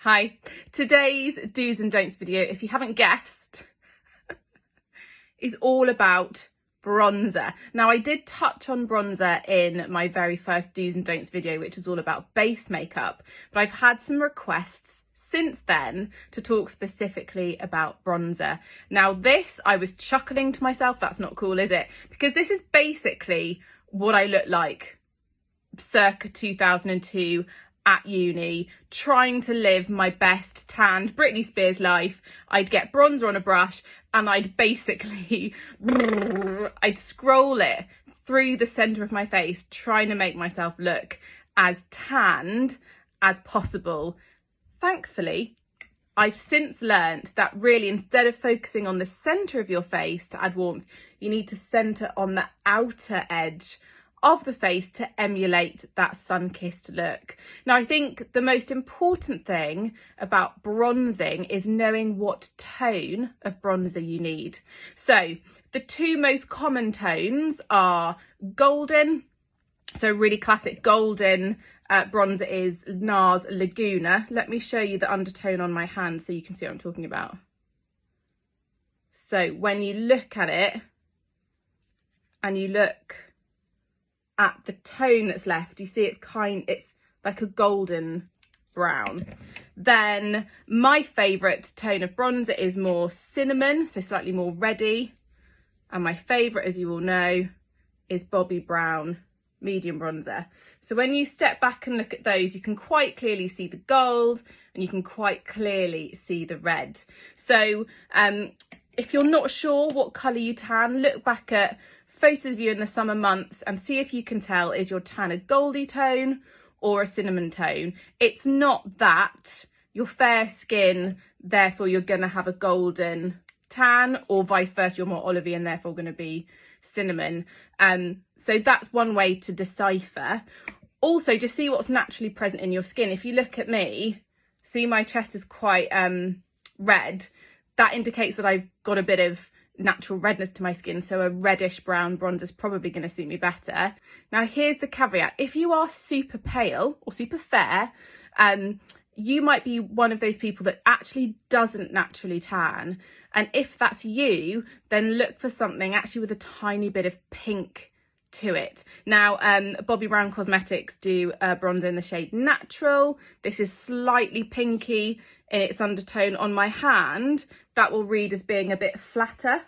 Hi, today's do's and don'ts video, if you haven't guessed, is all about bronzer. Now, I did touch on bronzer in my very first do's and don'ts video, which was all about base makeup, but I've had some requests since then to talk specifically about bronzer. Now this, I was chuckling to myself, that's not cool, is it? Because this is basically what I look like circa 2002 at uni, trying to live my best tanned Britney Spears life. I'd get bronzer on a brush and I'd basically, I'd scroll it through the centre of my face, trying to make myself look as tanned as possible. Thankfully, I've since learnt that really, instead of focusing on the centre of your face to add warmth, you need to centre on the outer edge of the face to emulate that sun-kissed look. Now, I think the most important thing about bronzing is knowing what tone of bronzer you need. So the two most common tones are golden. So really classic golden bronzer is NARS Laguna. Let me show you the undertone on my hand so you can see what I'm talking about. So when you look at it and you look at the tone that's left, you see it's like a golden brown. Then my favourite tone of bronzer is more cinnamon, so slightly more reddy. And my favourite, as you all know, is Bobbi Brown medium bronzer. So when you step back and look at those, you can quite clearly see the gold and you can quite clearly see the red. So if you're not sure what colour you tan, look back at photos of you in the summer months and see if you can tell, is your tan a goldy tone or a cinnamon tone? It's not that. You're fair skin, therefore you're going to have a golden tan, or vice versa, you're more olivey and therefore going to be cinnamon. So that's one way to decipher. Also, just see what's naturally present in your skin. If you look at me, see my chest is quite red. That indicates that I've got a bit of natural redness to my skin, so a reddish brown bronzer is probably going to suit me better. Now here's the caveat: if you are super pale or super fair, you might be one of those people that actually doesn't naturally tan, and if that's you, then look for something actually with a tiny bit of pink to it. Now Bobbi Brown Cosmetics do a bronzer in the shade Natural. This is slightly pinky in its undertone. On my hand, that will read as being a bit flatter,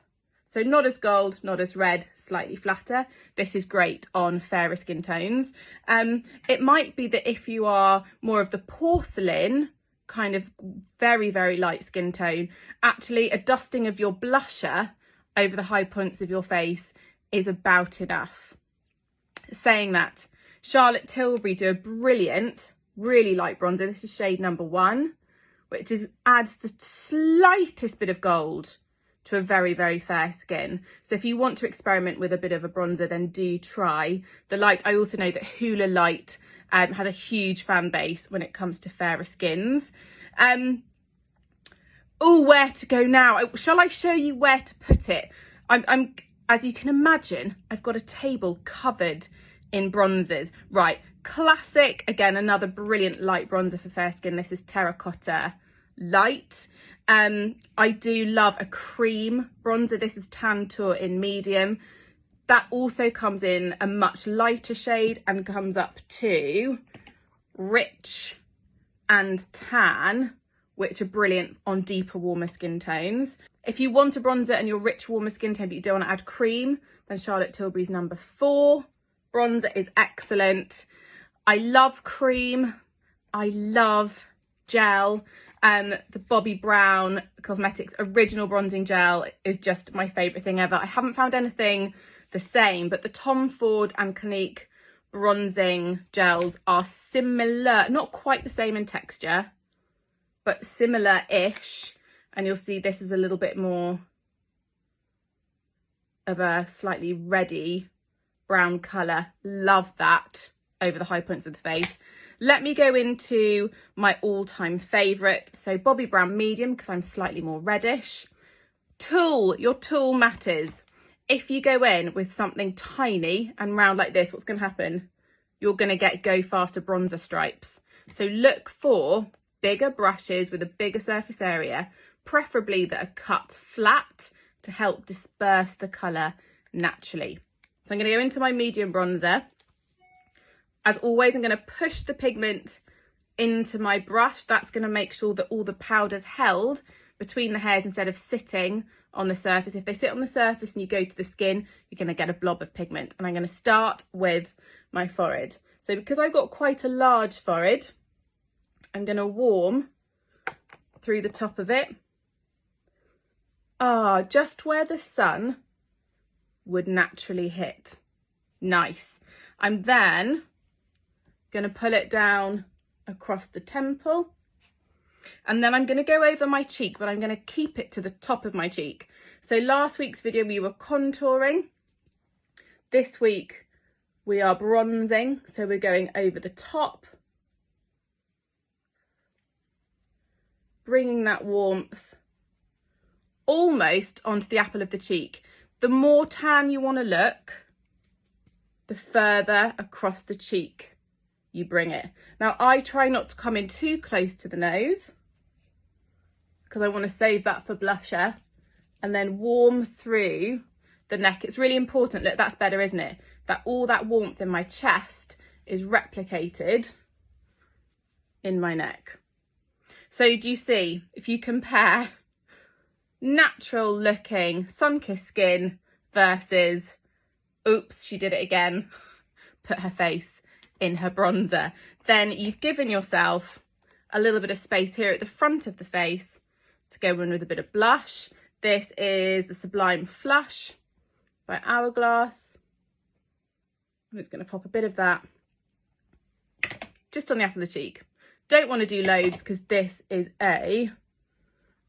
so not as gold, not as red, slightly flatter. This is great on fairer skin tones. It might be that if you are more of the porcelain kind of very, very light skin tone, actually a dusting of your blusher over the high points of your face is about enough. Saying that, Charlotte Tilbury do a brilliant, really light bronzer. This is shade number 1, which adds the slightest bit of gold to a very, very fair skin. So if you want to experiment with a bit of a bronzer, then do try the light. I also know that Hoola Light has a huge fan base when it comes to fairer skins. Oh, where to go now? Shall I show you where to put it? I'm as you can imagine, I've got a table covered in bronzers. Right, classic, again, another brilliant light bronzer for fair skin. This is Terracotta Light. I do love a cream bronzer. This is Tantour in medium. That also comes in a much lighter shade and comes up to rich and tan, which are brilliant on deeper, warmer skin tones. If you want a bronzer and you're rich, warmer skin tone, but you don't want to add cream, then Charlotte Tilbury's number 4 bronzer is excellent. I love cream. I love gel. The Bobbi Brown Cosmetics original bronzing gel is just my favourite thing ever. I haven't found anything the same, but the Tom Ford and Clinique bronzing gels are similar, not quite the same in texture, but similar-ish. And you'll see this is a little bit more of a slightly reddy brown colour. Love that over the high points of the face. Let me go into my all-time favourite. So Bobbi Brown medium, because I'm slightly more reddish. Tool, your tool matters. If you go in with something tiny and round like this, what's going to happen? You're going to get Go Faster bronzer stripes. So look for bigger brushes with a bigger surface area, preferably that are cut flat to help disperse the colour naturally. So I'm going to go into my medium bronzer. As always, I'm going to push the pigment into my brush. That's going to make sure that all the powder's held between the hairs instead of sitting on the surface. If they sit on the surface and you go to the skin, you're going to get a blob of pigment. And I'm going to start with my forehead. So because I've got quite a large forehead, I'm going to warm through the top of it. Just where the sun would naturally hit. Nice. I'm then going to pull it down across the temple, and then I'm going to go over my cheek, but I'm going to keep it to the top of my cheek. So last week's video we were contouring. This week we are bronzing, so we're going over the top, bringing that warmth almost onto the apple of the cheek. The more tan you want to look, the further across the cheek you bring it. Now I try not to come in too close to the nose because I want to save that for blusher, and then warm through the neck. It's really important, look, that's better, isn't it? That all that warmth in my chest is replicated in my neck. So do you see, if you compare natural looking sun-kissed skin versus, oops, she did it again, put her face in her bronzer, then you've given yourself a little bit of space here at the front of the face to go in with a bit of blush. This is the Sublime Flush by Hourglass. I'm just going to pop a bit of that just on the apple of the cheek. Don't want to do loads because this is a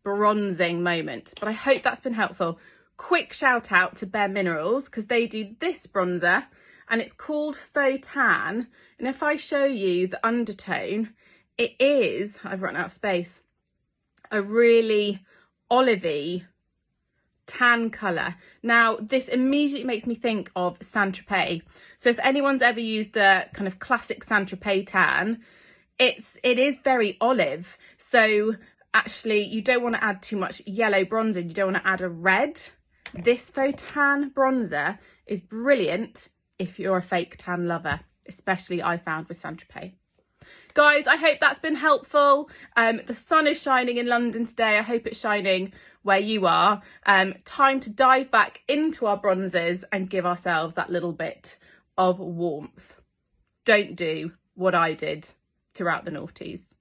bronzing moment, but I hope that's been helpful. Quick shout out to Bare Minerals because they do this bronzer and it's called Faux Tan. And if I show you the undertone, it is, I've run out of space, a really olivey tan colour. Now this immediately makes me think of St Tropez. So if anyone's ever used the kind of classic St Tropez tan, it is very olive. So actually you don't want to add too much yellow bronzer, you don't want to add a red. This Faux Tan bronzer is brilliant if you're a fake tan lover, especially I found with St Tropez. Guys, I hope that's been helpful. The sun is shining in London today. I hope it's shining where you are. Time to dive back into our bronzers and give ourselves that little bit of warmth. Don't do what I did throughout the noughties.